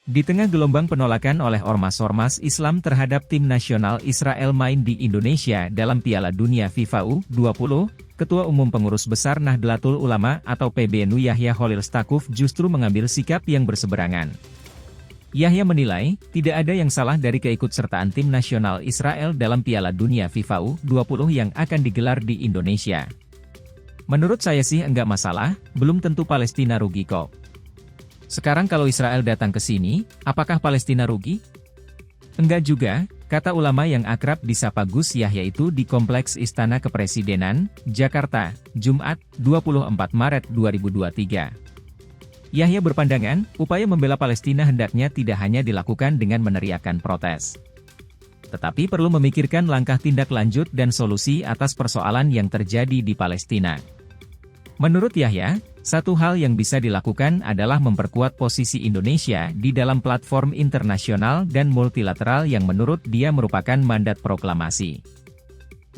Di tengah gelombang penolakan oleh ormas-ormas Islam terhadap tim nasional Israel main di Indonesia dalam Piala Dunia FIFA U20, Ketua Umum Pengurus Besar Nahdlatul Ulama atau PBNU Yahya Khalil Stakuf justru mengambil sikap yang berseberangan. Yahya menilai, tidak ada yang salah dari keikutsertaan tim nasional Israel dalam Piala Dunia FIFA U20 yang akan digelar di Indonesia. Menurut saya sih enggak masalah, belum tentu Palestina rugi kok. Sekarang kalau Israel datang ke sini, apakah Palestina rugi? Enggak juga, kata ulama yang akrab disapa Gus Yahya itu di Kompleks Istana Kepresidenan, Jakarta, Jumat, 24 Maret 2023. Yahya berpandangan, upaya membela Palestina hendaknya tidak hanya dilakukan dengan meneriakkan protes. Tetapi perlu memikirkan langkah tindak lanjut dan solusi atas persoalan yang terjadi di Palestina. Menurut Yahya, satu hal yang bisa dilakukan adalah memperkuat posisi Indonesia di dalam platform internasional dan multilateral yang menurut dia merupakan mandat proklamasi.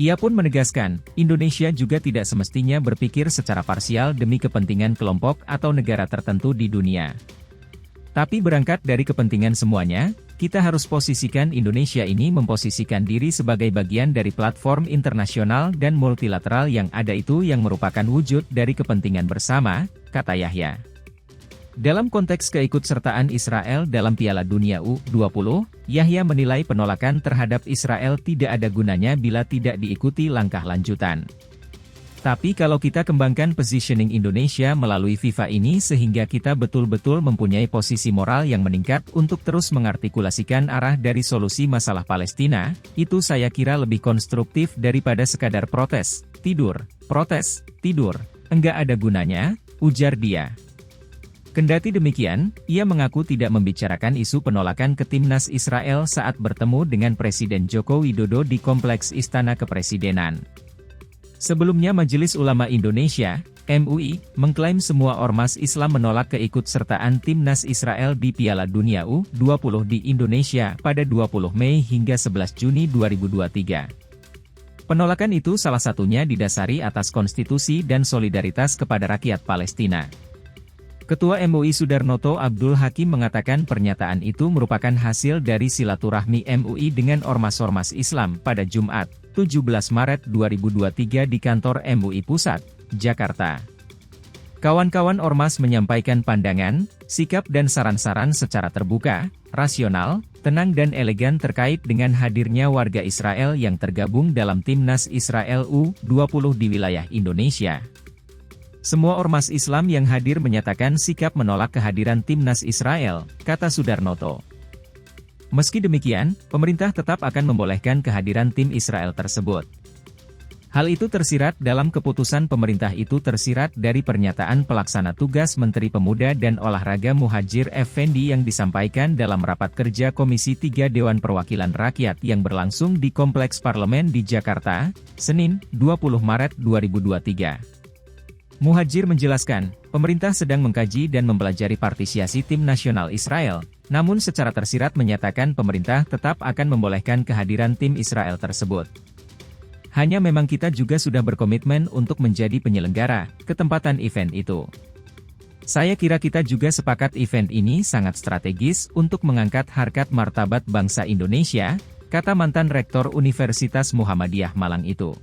Ia pun menegaskan, Indonesia juga tidak semestinya berpikir secara parsial demi kepentingan kelompok atau negara tertentu di dunia. Tapi berangkat dari kepentingan semuanya, kita harus posisikan Indonesia ini memposisikan diri sebagai bagian dari platform internasional dan multilateral yang ada itu yang merupakan wujud dari kepentingan bersama, kata Yahya. Dalam konteks keikutsertaan Israel dalam Piala Dunia U20, Yahya menilai penolakan terhadap Israel tidak ada gunanya bila tidak diikuti langkah lanjutan. Tapi kalau kita kembangkan positioning Indonesia melalui FIFA ini sehingga kita betul-betul mempunyai posisi moral yang meningkat untuk terus mengartikulasikan arah dari solusi masalah Palestina, itu saya kira lebih konstruktif daripada sekadar protes, tidur, enggak ada gunanya, ujar dia. Kendati demikian, ia mengaku tidak membicarakan isu penolakan ke timnas Israel saat bertemu dengan Presiden Joko Widodo di Kompleks Istana Kepresidenan. Sebelumnya Majelis Ulama Indonesia, MUI, mengklaim semua ormas Islam menolak keikutsertaan timnas Israel di Piala Dunia U20 di Indonesia pada 20 Mei hingga 11 Juni 2023. Penolakan itu salah satunya didasari atas konstitusi dan solidaritas kepada rakyat Palestina. Ketua MUI Sudarnoto Abdul Hakim mengatakan pernyataan itu merupakan hasil dari silaturahmi MUI dengan ormas-ormas Islam pada Jumat, 17 Maret 2023 di kantor MUI Pusat, Jakarta. Kawan-kawan ormas menyampaikan pandangan, sikap dan saran-saran secara terbuka, rasional, tenang dan elegan terkait dengan hadirnya warga Israel yang tergabung dalam timnas Israel U20 di wilayah Indonesia. Semua ormas Islam yang hadir menyatakan sikap menolak kehadiran timnas Israel, kata Sudarnoto. Meski demikian, pemerintah tetap akan membolehkan kehadiran tim Israel tersebut. Hal itu tersirat dalam keputusan pemerintah itu tersirat dari pernyataan pelaksana tugas Menteri Pemuda dan Olahraga Muhadjir Effendi yang disampaikan dalam rapat kerja Komisi 3 Dewan Perwakilan Rakyat yang berlangsung di Kompleks Parlemen di Jakarta, Senin, 20 Maret 2023. Muhadjir menjelaskan, pemerintah sedang mengkaji dan mempelajari partisipasi tim nasional Israel, namun secara tersirat menyatakan pemerintah tetap akan membolehkan kehadiran tim Israel tersebut. Hanya memang kita juga sudah berkomitmen untuk menjadi penyelenggara, ketempatan event itu. Saya kira kita juga sepakat event ini sangat strategis untuk mengangkat harkat martabat bangsa Indonesia, kata mantan Rektor Universitas Muhammadiyah Malang itu.